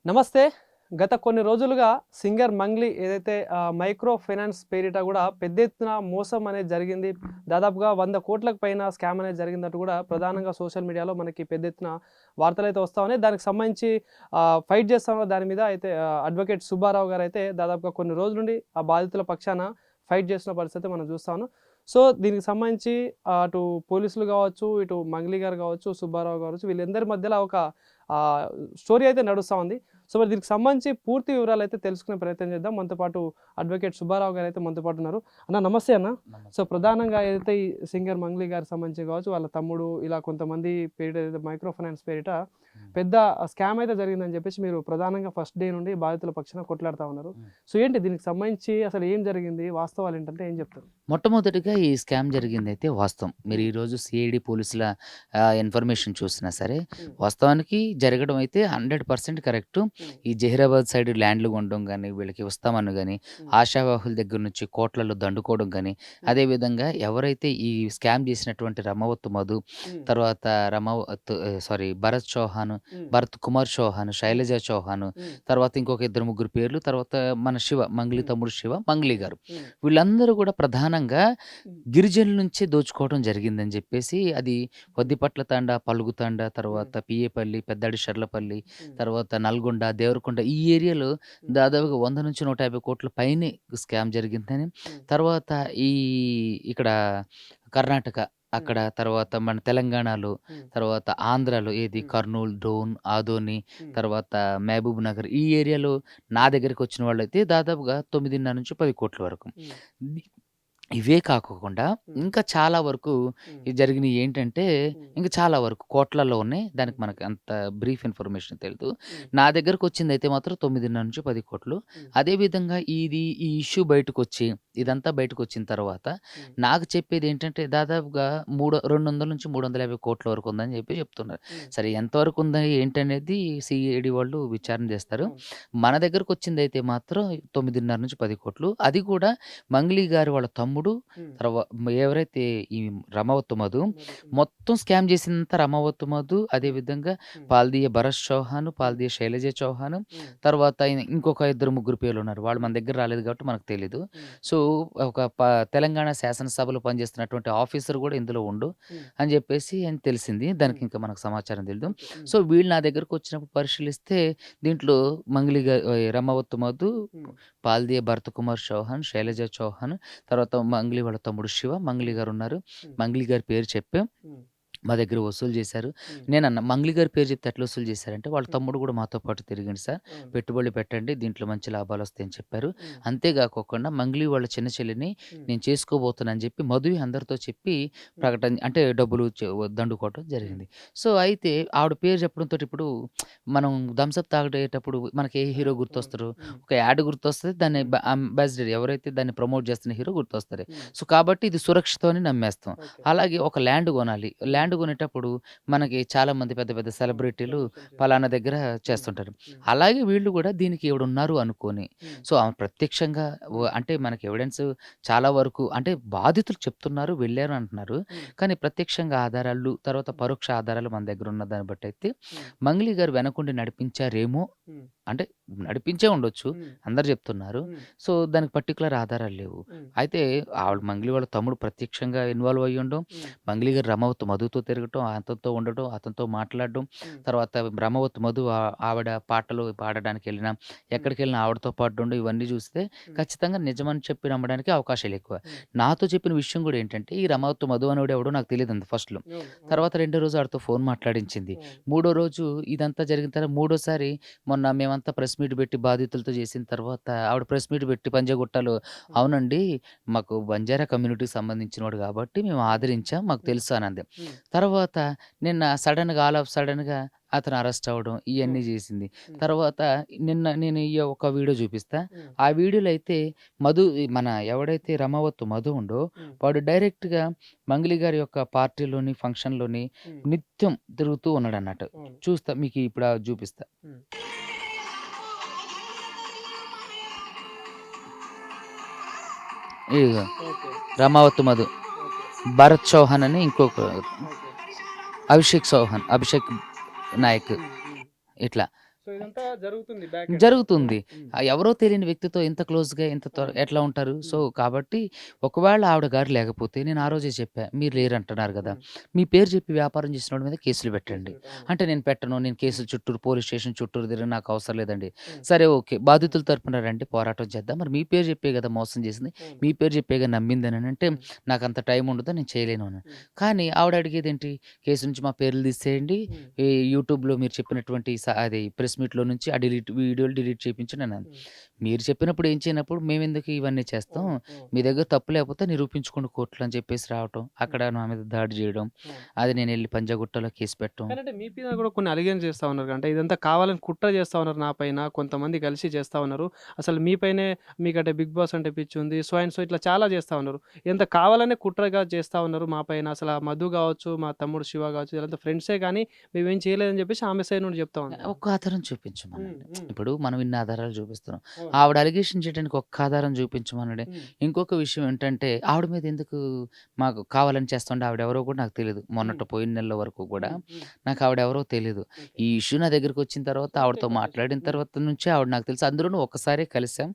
నమస్తే. గత కొన్ని రోజులుగా సింగర్ మంగ్లీ ఏదైతే మైక్రో ఫైనాన్స్ పేరిట కూడా పెద్ద ఎత్తున మోసం అనేది జరిగింది. దాదాపుగా 100 కోట్లకు పైన స్కామ్ అనేది జరిగిందంటూ కూడా ప్రధానంగా సోషల్ మీడియాలో మనకి పెద్ద ఎత్తున వార్తలైతే వస్తా ఉన్నాయి. దానికి సంబంధించి ఫైట్ చేస్తున్న దాని మీద అయితే అడ్వకేట్ సుబ్బారావు గారు అయితే దాదాపుగా కొన్ని రోజుల నుండి ఆ బాధితుల పక్షాన ఫైట్ చేస్తున్న పరిస్థితి మనం చూస్తాను. సో దీనికి సంబంధించి అటు పోలీసులు కావచ్చు, ఇటు మంగ్లీ గారు కావచ్చు, సుబ్బారావు కావచ్చు, వీళ్ళందరి మధ్యలో ఒక స్టోరీ అయితే నడుస్తూ ఉంది. సో మరి దీనికి సంబంధించి పూర్తి వివరాలు అయితే తెలుసుకునే ప్రయత్నం చేద్దాం. మనతో పాటు అడ్వకేట్ సుబ్బారావు గారు అయితే మనతో పాటు ఉన్నారు. అన్న నమస్తే అన్న. సో ప్రధానంగా ఏదైతే ఈ సింగర్ మంగ్లీ గారికి సంబంధించి కావచ్చు, వాళ్ళ తమ్ముడు ఇలా కొంతమంది పేరిట ఏదైతే మైక్రో ఫైనాన్స్ పేరిట పెద్ద స్కామ్ అయితే జరిగిందని చెప్పేసి మీరు ప్రధానంగా ఫస్ట్ డే నుండి బాధితుల పక్షాన కొట్లాడుతూ ఉన్నారు. సో ఏంటి దీనికి సంబంధించి అసలు ఏం జరిగింది, వాస్తవాలు ఏంటంటే ఏం చెప్తారు? మొట్టమొదటిగా ఈ స్కామ్ జరిగింది అయితే వాస్తవం. మీరు ఈరోజు సిఐడి పోలీసుల ఇన్ఫర్మేషన్ చూసినా సరే వాస్తవానికి జరగడం అయితే 100% కరెక్ట్. ఈ జహీరాబాద్ సైడ్ ల్యాండ్లు కొనడం కానీ, వీళ్ళకి వస్తామని కానీ, ఆశావాహుల దగ్గర నుంచి కోట్లలో దండుకోవడం కానీ, అదేవిధంగా ఎవరైతే ఈ స్కామ్ చేసినటువంటి రమవత్ మధు, తర్వాత భరత్ చౌహాన్, భరత్ కుమార్ చౌహాన్, శైలజ చౌహాన్, తర్వాత ఇంకొక 2-3 పేర్లు, తర్వాత మన శివ మంగ్లీ తమ్ముడు శివ మంగ్లీ గారు, వీళ్ళందరూ కూడా ప్రధానంగా గిరిజనుల నుంచే దోచుకోవడం జరిగిందని చెప్పేసి అది వద్దిపట్ల తాండ, పలుగుతాండ, తర్వాత పిఏపల్లి, పెద్దాడి షర్లపల్లి, తర్వాత నల్గొండ, దేవరకొండ ఈ ఏరియాలో దాదాపుగా 100 నుంచి 150 కోట్ల పైనే స్కామ్ జరిగిందని, తర్వాత ఇక్కడ కర్ణాటక అక్కడ, తర్వాత మన తెలంగాణలో, తర్వాత ఆంధ్రాలో ఏది కర్నూలు, డోన్, ఆదోని, తర్వాత మహబూబ్ నగర్ ఈ ఏరియాలో నా దగ్గరికి వచ్చిన వాళ్ళైతే దాదాపుగా 9.5 నుంచి 10 కోట్ల వరకు. ఇవే కాకోకుండా ఇంకా చాలా వరకు జరిగినవి ఏంటంటే ఇంకా చాలా వరకు కోట్లలో ఉన్నాయి. దానికి మనకి అంత బ్రీఫ్ ఇన్ఫర్మేషన్ తెలియదు. నా దగ్గరకు వచ్చింది అయితే మాత్రం 9.5 నుంచి 10 కోట్లు. అదేవిధంగా ఈ ఇష్యూ బయటకు వచ్చి ఇదంతా బయటకు వచ్చిన తర్వాత నాకు చెప్పేది ఏంటంటే దాదాపుగా 200 నుంచి 350 కోట్ల వరకు ఉందని చెప్తున్నారు. సరే ఎంతవరకు ఉందని ఏంటనేది సిఐడి వాళ్ళు విచారణ చేస్తారు. మన దగ్గరకు వచ్చింది అయితే మాత్రం 9.5 నుంచి 10 కోట్లు. అది కూడా మంగ్లీ గారి వాళ్ళ తమ్ముడు, తర్వాత ఎవరైతే ఈ రమవత్ మధు మొత్తం స్కామ్ చేసినంత రమవత్ మధు, అదేవిధంగా పాల్దీయ భరత్ చౌహాన్, పాల్దీయ శైలజ చౌహాన్, తర్వాత ఇంకొక 2-3 పేర్లు ఉన్నారు. వాళ్ళు మన దగ్గర రాలేదు కాబట్టి మనకు తెలీదు. సో ఒక తెలంగాణ శాసనసభలో పనిచేస్తున్నటువంటి ఆఫీసర్ కూడా ఇందులో ఉండు అని చెప్పేసి అని తెలిసింది. దానికి ఇంకా మనకు సమాచారం తెలియదు. సో వీళ్ళు నా దగ్గరకు వచ్చినప్పుడు పరిశీలిస్తే దీంట్లో మంగ్లీ రమవత్ మధు, పాల్దీయ భరత్ కుమార్ చౌహాన్, శైలజ చౌహాన్, తర్వాత మంగ్లీ వాళ్ళ తమ్ముడు శివ మంగ్లీ గారు ఉన్నారు. మంగ్లీ గారి పేరు చెప్పాం, మా దగ్గర వసూలు చేశారు. నేనన్నా మంగ్లీ గారి పేరు చెప్తే ఎట్లా వసూలు చేశారంటే వాళ్ళ తమ్ముడు కూడా మాతో పాటు తిరిగింది సార్, పెట్టుబడి పెట్టండి దీంట్లో మంచి లాభాలు వస్తాయని చెప్పారు. అంతేకాకుండా మంగ్లీ వాళ్ళ చిన్న చెల్లిని నేను చేసుకోబోతున్నాను చెప్పి మధువి అందరితో చెప్పి ప్రకటన అంటే డబ్బులు దండుకోవటం జరిగింది. సో అయితే ఆవిడ పేరు చెప్పడంతో ఇప్పుడు మనం థమ్స్అప్ తాగేటప్పుడు మనకి ఏ హీరో గుర్తొస్తారు? ఒక యాడ్ గుర్తొస్తుంది, దాన్ని అంబాసిడర్ ఎవరైతే దాన్ని ప్రమోట్ చేస్తున్న హీరో గుర్తొస్తారు. సో కాబట్టి ఇది సురక్షితం అని నమ్మేస్తాం. అలాగే ఒక ల్యాండ్ కొనాలి, ల్యాండ్ కొనేటప్పుడు మనకి చాలా మంది పెద్ద పెద్ద సెలబ్రిటీలు పలానా దగ్గర చేస్తుంటారు. అలాగే వీళ్ళు కూడా దీనికి ఎవడున్నారు అనుకొని, సో ప్రత్యక్షంగా అంటే మనకి ఎవిడెన్స్ చాలా వరకు అంటే బాధితులు చెప్తున్నారు, వెళ్ళారు అంటున్నారు. కానీ ప్రత్యక్షంగా ఆధారాలు, తర్వాత పరోక్ష ఆధారాలు మన దగ్గర ఉన్న దాన్ని బట్టి అయితే మంగ్లీ గారు వెనకుండి నడిపించారేమో, అంటే నడిపించే ఉండొచ్చు అందరు చెప్తున్నారు. సో దానికి పర్టికులర్ ఆధారాలు లేవు. అయితే ఆవిడ మంగ్లీ వాళ్ళ తమ్ముడు ప్రత్యక్షంగా ఇన్వాల్వ్ అయ్యి ఉండడం, మంగ్లీ గారు రమవత్ మధుతో తిరగటం, అతనితో ఉండటం, అతనితో మాట్లాడడం, తర్వాత రమవత్ మధు ఆవిడ పాటలు పాడడానికి వెళ్ళినా ఎక్కడికి వెళ్ళినా ఆవిడతో పాటు ఉండడం, ఇవన్నీ చూస్తే ఖచ్చితంగా నిజమని చెప్పి నమ్మడానికి అవకాశాలు ఎక్కువ. నాతో చెప్పిన విషయం కూడా ఏంటంటే ఈ రమవత్ మధు అనేవాడు ఎవడో నాకు తెలియదు అంత ఫస్ట్లో. తర్వాత 2వ రోజు ఆవిడతో ఫోన్ మాట్లాడించింది. 3వ రోజు ఇదంతా జరిగిన తర్వాత 3వసారి మొన్న మేమంతా ప్రెస్ మీట్ పెట్టి బాధితులతో చేసిన తర్వాత ఆవిడ ప్రెస్ మీట్ పెట్టి పంజగుట్టలో, అవునండి మాకు బంజారా కమ్యూనిటీకి సంబంధించిన వాడు కాబట్టి మేము ఆదరించాం, మాకు తెలుసు అని అంది. తర్వాత నిన్న ఆల్ ఆఫ్ సడన్గా అతను అరెస్ట్ అవ్వడం ఇవన్నీ చేసింది. తర్వాత నిన్న నేను ఒక వీడియో చూపిస్తా. ఆ వీడియోలో అయితే మధు మన ఎవడైతే రమవత్ మధు ఉండో వాడు డైరెక్ట్గా మంగ్లీ గారి యొక్క పార్టీలోని ఫంక్షన్లోని నిత్యం తిరుగుతూ ఉన్నాడు అన్నట్టు. చూస్తా మీకు ఇప్పుడు చూపిస్తా. ఇదిగో రమావత్ మధు, భరత్ చౌహాన్ అని ఇంకొక అభిషేక్ నాయక్, ఇట్లా సో ఇదంతా జరుగుతుంది బ్యాక్ జరుగుతుంది. ఎవరో తెలియని వ్యక్తితో ఇంత క్లోజ్‌గా ఇంత ఎట్లా ఉంటారు? సో, కాబట్టి ఒకవేళ ఆవిడ గారు లేకపోతే నేను ఆ రోజే చెప్పా. మీరు లేరంటున్నారు గదా! మీ పేరు చెప్పి వ్యాపారం చేసినోడి మీద కేసులు పెట్టండి. అంటే నేను పెట్టను. నేను కేసుల చుట్టూరు పోలీస్ స్టేషన్ చుట్టూరు తిరిగి నాకు అవసరం లేదండి. సరే ఓకే. బాధితుల తరపున రండి పోరాటం చేద్దాం. మరి మీ పేరు చెప్పే కదా మోసం చేసింది. మీ పేరు చెప్పేగా నమ్మిందని అంటే నాకంత టైం ఉండదు. నేను చేయలేను అన్నాను. కానీ ఆవిడ అడిగేదేంటి? కేసు నుంచి మా పేర్లు తీసేయండి. ఈ యూట్యూబ్‌లో మీరు చెప్పినటువంటి అది ప్రెస్ మీట్‌లో నుంచి ఆ వీడియోలు డిలీట్ చేపించండి అన్నాను. మీరు చెప్పినప్పుడు ఏం చేయనప్పుడు మేమెందుకు ఇవన్నీ చేస్తాం. మీ దగ్గర తప్పు లేకపోతే నిరూపించుకోండి కోర్టులో అని చెప్పేసి రావటం. అక్కడ నా మీద దాడి చేయడం. అది నేనెళ్ళి పంజాగుట్టలో కేసు పెట్టడం. అంటే మీ మీద కూడా కొన్ని అలిగేషన్ చేస్తా ఉన్నారు. అంటే ఇదంతా కావాలని కుట్ర చేస్తా ఉన్నారు నా పైన. కొంతమంది కలిసి చేస్తా ఉన్నారు. అసలు మీ పైనే మీకంటే 'బిగ్ బాస్' అంటే పిచ్చి ఉంది. సో అండ్ సో ఇట్లా చాలా చేస్తా ఉన్నారు. ఇదంతా కావాలనే కుట్రగా చేస్తా ఉన్నారు మా పైన. అసలు ఆ మధు కావచ్చు, మా తమ్ముడు శివ కావచ్చు వీళ్ళంతా ఫ్రెండ్సే కానీ మేమేం చేయలేదని చెప్పేసి ఆమె సైడ్ నుండి చెప్తా ఉన్నారు. ఒక్క ఆధారం చూపించమనండి. ఇప్పుడు మనం ఇన్ని ఆధారాలు చూపిస్తున్నాం. ఆవిడ అలిగేషన్ చేయడానికి ఒక్క ఆధారం చూపించమనండి. ఇంకొక విషయం ఏంటంటే ఆవిడ మీద ఎందుకు మాకు కావాలని చేస్తుంటే ఆవిడెవరో కూడా నాకు తెలీదు. మొన్నట పోయిన నెల వరకు కూడా నాకు ఆవిడెవరో తెలీదు. ఈ ఇష్యూ నా దగ్గరికి వచ్చిన తర్వాత ఆవిడతో మాట్లాడిన తర్వాత నుంచే ఆవిడ నాకు తెలుసు. అందులోనూ ఒక్కసారే కలిసాం.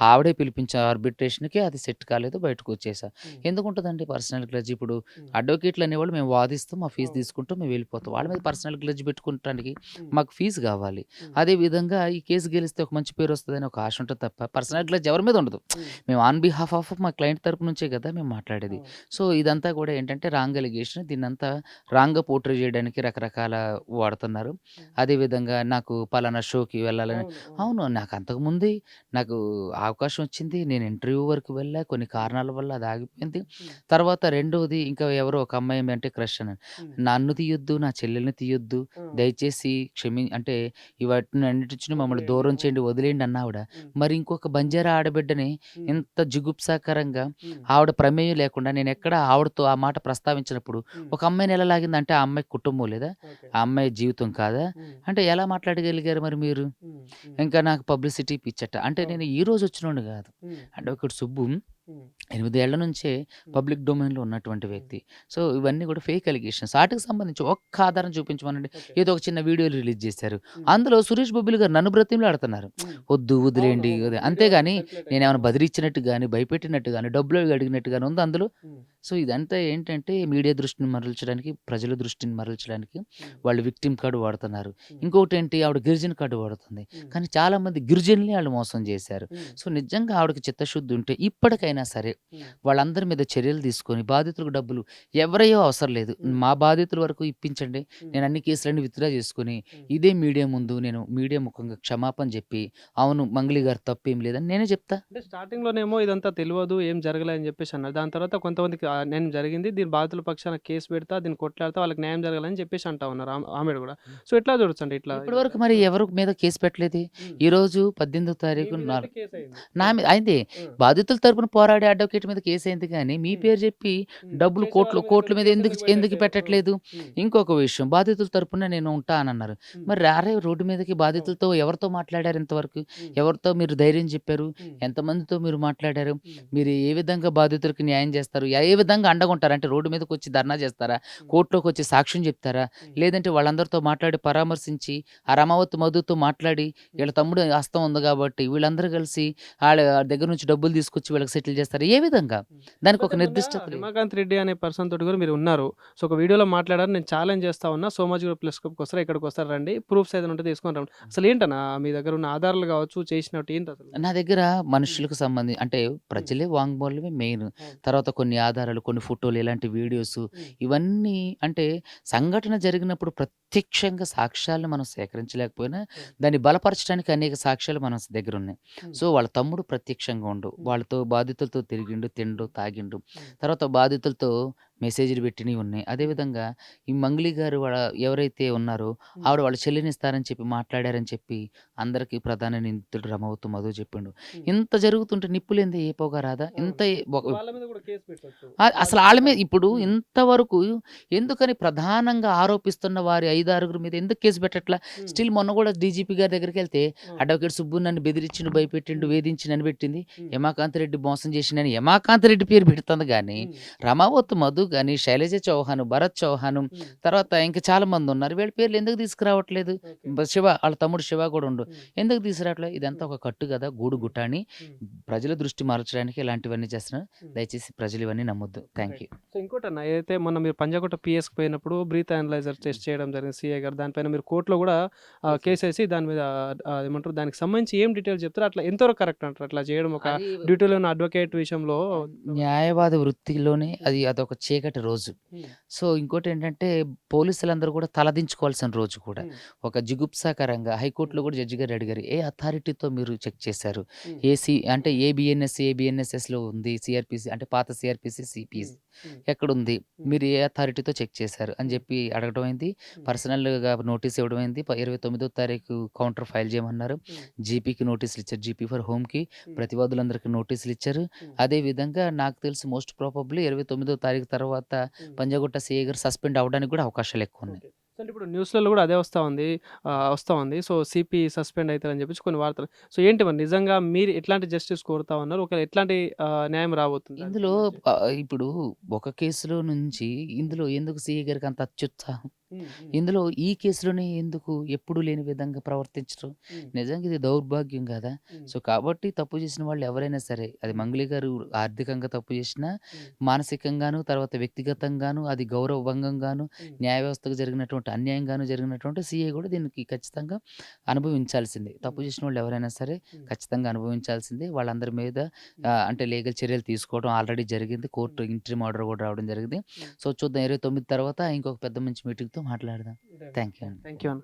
ఆవిడే పిలిపించారు ఆర్బిట్రేషన్‌కి. అది సెట్ కాలేదు. బయటకు వచ్చేసా. ఎందుకుంటదండి పర్సనల్ గ్రడ్జ్? ఇప్పుడు అడ్వకేట్లు అనేవాళ్ళు మేము వాదిస్తాం. మా ఫీజు తీసుకుంటాం. మేము వెళ్ళిపోతాం. వాళ్ళ మీద పర్సనల్ గ్రడ్జ్ పెట్టుకుంటానికి మాకు ఫీజు కావాలి. అదే విధంగా ఈ కేసు గెలిస్తే ఒక మంచి పేరు వస్తదని ఒక ఆశ ఉంటది తప్ప పర్సనల్ గ్రడ్జ్ ఎవరి మీద ఉండదు. మేము ఆన్ బిహాఫ్ ఆఫ్ మా క్లయింట్ తరపు నుంచే కదా మేము మాట్లాడేది. సో ఇదంతా కూడా ఏంటంటే రాంగ్ అలిగేషన్. దీన్నంతా రాంగ్‌గా పోర్ట్రే చేయడానికి రకరకాల వాడుతున్నారు. అదే విధంగా నాకు పలానా షోకి వెళ్ళాలని అవును. నాకు అంతకుముందే నాకు అవకాశం వచ్చింది. నేను ఇంటర్వ్యూ వరకు వెళ్ళా. కొన్ని కారణాల వల్ల అది ఆగిపోయింది. తర్వాత రెండోది ఇంకా ఎవరో ఒక అమ్మాయి అంటే క్రష్ అని. నన్ను తీయొద్దు, నా చెల్లెల్ని తీయొద్దు. దయచేసి అంటే వాటినన్నిటిని మమ్మల్ని దూరం చేయండి, వదిలేయండి అన్న ఆవిడ. మరి ఇంకొక బంజారా ఆడబిడ్డని ఇంత జిగుప్సాకరంగా ఆవిడ ప్రమేయం లేకుండా నేను ఎక్కడ ఆవిడతో ఆ మాట ప్రస్తావించినప్పుడు ఒక అమ్మాయిని ఎలా లాగిందంటే ఆ అమ్మాయి కుటుంబం లేదా? ఆ అమ్మాయి జీవితం కాదా? అంటే ఎలా మాట్లాడగలిగారు మరి మీరు? ఇంకా నాకు పబ్లిసిటీ పిచ్చట. అంటే నేను ఈ రోజు వచ్చినోడిని కాదు. అడ్వకేట్ సుబ్బు 8 ఏళ్ల నుంచే పబ్లిక్ డొమైన్‌లో ఉన్నటువంటి వ్యక్తి. సో ఇవన్నీ కూడా ఫేక్ అలిగేషన్స్. ఆటికి సంబంధించి ఒక్క ఆధారం చూపించమనండి. ఏదో ఒక చిన్న వీడియో రిలీజ్ చేశారు. అందులో సురేష్ బొబ్బిలి గారు నన్ను బ్రతిమలాడుతున్నారు. వద్దు వదిలేయండి. అంతేగాని నేనేమైనా బెదిరించినట్టు గాని, భయపెట్టినట్టు గాని, డబ్బులు అడిగినట్టు గాని ఉందా అందులో? సో ఇదంతా ఏంటంటే మీడియా దృష్టిని మరల్చడానికి, ప్రజల దృష్టిని మరల్చడానికి వాళ్ళు విక్టిమ్ కార్డ్ వాడుతున్నారు. ఇంకోటేంటి ఆవిడ గిరిజన కార్డ్ వాడుతుంది. కానీ చాలామంది గిరిజనుల్ని ఆళ్ళు మోసం చేశారు. సో నిజంగా ఆవిడకి చిత్తశుద్ధి ఉంటే ఇప్పటికైనా సరే వాళ్ళందరి మీద చర్యలు తీసుకొని బాధితులకు డబ్బులు ఎవరయ్యో అవసరం లేదు. మా బాధితుల వరకు ఇప్పించండి. నేను అన్ని కేసులన్నీ విత్‌డ్రా చేసుకొని ఇదే మీడియా ముందు నేను మీడియా ముఖంగా క్షమాపణ చెప్పి అవును మంగ్లీ గారి తప్పేం లేదని నేనే చెప్తా. అంటే స్టార్టింగ్‌లోనేమో ఇదంతా తెలవదు, ఏం జరగలే అని చెప్పేసి అన్నారు. దాని తర్వాత కొంతమందికి న్యాయం జరిగింది. దీని బాధితుల పక్షాన కేసు పెడతా, దీన్ని కొట్లాడతా, వాళ్ళకి న్యాయం జరగాలని చెప్పేసి అంటా ఉన్నారు ఆమెడ కూడా. సో ఎట్లా చూడొచ్చండి ఇట్లా? ఇప్పటివరకు మరి ఎవరి మీద కేసు పెట్టలేదు. ఈరోజు 18వ తారీఖు నా మీద అయింది. బాధితుల తరపున పోరాడే అడ్వకేట్ మీద కేసు అయింది కానీ మీ పేరు చెప్పి డబ్బులు కోట్ల మీద ఎందుకు పెట్టట్లేదు? ఇంకొక విషయం బాధితుల తరపున నేను ఉంటా అని అన్నారు. మరి రారే రోడ్డు మీదకి బాధితులతో ఎవరితో మాట్లాడారు ఇంతవరకు? ఎవరితో మీరు ధైర్యం చెప్పారు? ఎంతమందితో మీరు మాట్లాడారు? మీరు ఏ విధంగా బాధితులకు న్యాయం చేస్తారు? ఏ విధంగా అండగుంటారు? అంటే రోడ్డు మీదకి వచ్చి ధర్నా చేస్తారా? కోర్టులోకి వచ్చి సాక్ష్యం చెప్తారా? లేదంటే వాళ్ళందరితో మాట్లాడి పరామర్శించి ఆ రమావతి మధుతో మాట్లాడి వీళ్ళ తమ్ముడు హస్తం ఉంది కాబట్టి వీళ్ళందరూ కలిసి వాళ్ళ దగ్గర నుంచి డబ్బులు తీసుకొచ్చి వీళ్ళకి సెటిల్ చేస్తారు. ఏ విధంగా? దానికి ఒక నిర్దిష్టత లేదు. రమాకాంత్ రెడ్డి అనే పర్సన్ తోటి కూడా మీరు ఉన్నారు. సో ఒక వీడియోలో మాట్లాడారు. నేను ఛాలెంజ్ చేస్తా ఉన్నా. సోమాజిగూడ ప్రెస్ క్లబ్‌కి వస్తారా? ఇక్కడికి వస్తారా రండి. ప్రూఫ్స్ ఏదైనా ఉంటే తీసుకొని రండి. అసలు ఏంటన్నా మీ దగ్గర ఉన్న ఆధారాలు కావచ్చు, చేసినట్టు ఏంటి అసలు? నా దగ్గర మనుషులకు సంబంధించి అంటే ప్రజలే వాంగ్మూలమే మెయిన్. తర్వాత కొన్ని ఆధారాలు, కొన్ని ఫోటోలు, ఇలాంటి వీడియోస్ ఇవన్నీ అంటే సంఘటన జరిగినప్పుడు ప్రత్యక్షంగా సాక్ష్యాలను మనం సేకరించలేకపోయినా దాన్ని బలపరచడానికి అనేక సాక్ష్యాలు మన దగ్గర ఉన్నాయి. సో వాళ్ళ తమ్ముడు ప్రత్యక్షంగా ఉండు. వాళ్ళతో బాధితులతో తిరిగిండు, తిండు, తాగిండు. తర్వాత బాధితులతో మెసేజ్‌లు పెట్టినవి ఉన్నాయి. అదేవిధంగా ఈ మంగ్లీ గారు ఎవరైతే ఉన్నారో ఆవిడ వాళ్ళ చెల్లిని ఇస్తారని చెప్పి మాట్లాడారని చెప్పి అందరికీ ప్రధాన నిందితుడు రమౌతు మధు చెప్పిండు. ఇంత జరుగుతుంటే నిప్పులేందే ఏ పొగ రాదా? ఇంత వాళ్ళ మీద కూడా కేసు పెట్టొచ్చు. అసలు ఆళ్ళ మీద ఇప్పుడు ఇంతవరకు ఎందుకని ప్రధానంగా ఆరోపిస్తున్న వారి 5, 6 మీద ఎందుకు కేసు పెట్టట్లా? స్టిల్ మొన్న కూడా డీజీపీ గారి దగ్గరికెళ్తే అడ్వకేట్ సుబ్బు నన్ను బెదిరించిండు, భయపెట్టిండు, వేధించి నన్ను పెట్టింది. యమాకాంత్ రెడ్డి మోసం చేసిండని యమాకాంత్ రెడ్డి పేరు పెడుతుంది గానీ రమావత్ మధు కానీ శైలజ చౌహాన్, భరత్ చౌహాన్, తర్వాత ఇంకా చాలా మంది ఉన్నారు. వీళ్ళ పేర్లు ఎందుకు తీసుకురావట్లేదు? శివ వాళ్ళ తమ్ముడు శివ కూడా ఉండు, ఎందుకు తీసుకురావట్లేదు? ఇదంతా ఒక కట్టు కదా, గూడు గుట్టాని ప్రజల దృష్టి మార్చడానికి ఇలాంటివన్నీ చేస్తున్నారు. దయచేసి ప్రజలు ఇవన్నీ నమ్మొద్దు. Thank you. సో ఇంకోటి అన్న, ఏదైతే మొన్న మీరు పంజాగుట్ట పిఎస్కి పోయినప్పుడు బ్రీత్ అనలైజర్ టెస్ట్ చేయడం జరిగింది సిఐ గారు, దానిపైన మీరు కోర్టులో కూడా కేసు వేసి దాని మీద ఏమంటారు, దానికి సంబంధించి ఏం డీటెయిల్స్ చెప్తారు, అట్లా ఎంతవరకు కరెక్ట్ అంటారు అట్లా చేయడం? ఒక డ్యూటీలో ఉన్న అడ్వకేట్ విషయంలో న్యాయవాద వృత్తిలోనే అదొక చీకటి రోజు. సో ఇంకోటి ఏంటంటే పోలీసులందరూ కూడా తలదించుకోవాల్సిన రోజు కూడా. ఒక జిగుప్సాకరంగా హైకోర్టులో కూడా జడ్జి గారు అడిగారు, ఏ అథారిటీతో మీరు చెక్ చేశారు? అంటే ఏబిఎన్ఎస్ఎస్లో ఉంది, సిఆర్పిసి అంటే పాత సిఆర్పిసి సిపిసి ఎక్కడుంది, మీరు ఏ అథారిటీతో చెక్ చేశారు అని చెప్పి అడగడం అయింది. పర్సనల్గా నోటీస్ ఇవ్వడం అయింది. 29వ తారీఖు కౌంటర్ ఫైల్ చేయమన్నారు. జీపీకి నోటీసులు ఇచ్చారు, జీపీ ఫర్ హోమ్కి ప్రతివాదులందరికీ నోటీసులు ఇచ్చారు. అదే విధంగా నాకు తెలిసి మోస్ట్ ప్రాబబ్లీ 29వ తారీఖు తర్వాత పంజాగుట్ట సిఐ గారు సస్పెండ్ అవ్వడానికి కూడా అవకాశాలు ఎక్కువ ఉన్నాయి. సో ఇప్పుడు న్యూస్లలో కూడా అదే వస్తూ ఉంది. సో సిపి సస్పెండ్ అవుతారని చెప్పేసి కొన్ని వార్తలు. సో ఏంటి మరి నిజంగా మీరు ఎట్లాంటి జస్టిస్ కోరుతా ఉన్నారు? ఒకవేళ ఎట్లాంటి న్యాయం రాబోతుంది ఇందులో? ఇప్పుడు ఒక కేసులో నుంచి ఇందులో ఎందుకు సిఐ గారికి అంత అత్యుత్సాహం? ఇందులో ఈ కేసులోనే ఎందుకు ఎప్పుడు లేని విధంగా ప్రవర్తించరు? నిజంగా ఇది దౌర్భాగ్యం కదా. సో కాబట్టి తప్పు చేసిన వాళ్ళు ఎవరైనా సరే, అది మంగళి గారు ఆర్థికంగా తప్పు చేసినా, మానసికంగాను తర్వాత వ్యక్తిగతంగాను, అది గౌరవభంగంగాను, న్యాయ వ్యవస్థకు జరిగినటువంటి అన్యాయంగాను జరిగినటువంటి సిఐ కూడా దీనికి ఖచ్చితంగా అనుభవించాల్సిందే. తప్పు చేసిన వాళ్ళు ఎవరైనా సరే ఖచ్చితంగా అనుభవించాల్సిందే. వాళ్ళందరి మీద అంటే లీగల్ చర్యలు తీసుకోవడం ఆల్రెడీ జరిగింది. కోర్టు ఇంట్రీమ్ ఆర్డర్ కూడా రావడం జరిగింది. సో చూద్దాం, 29 తర్వాత ఇంకొక పెద్ద మంచి మీటింగ్తో మాట్లాడదాం. థ్యాంక్ యూ అండి. థ్యాంక్ యూ అన్న.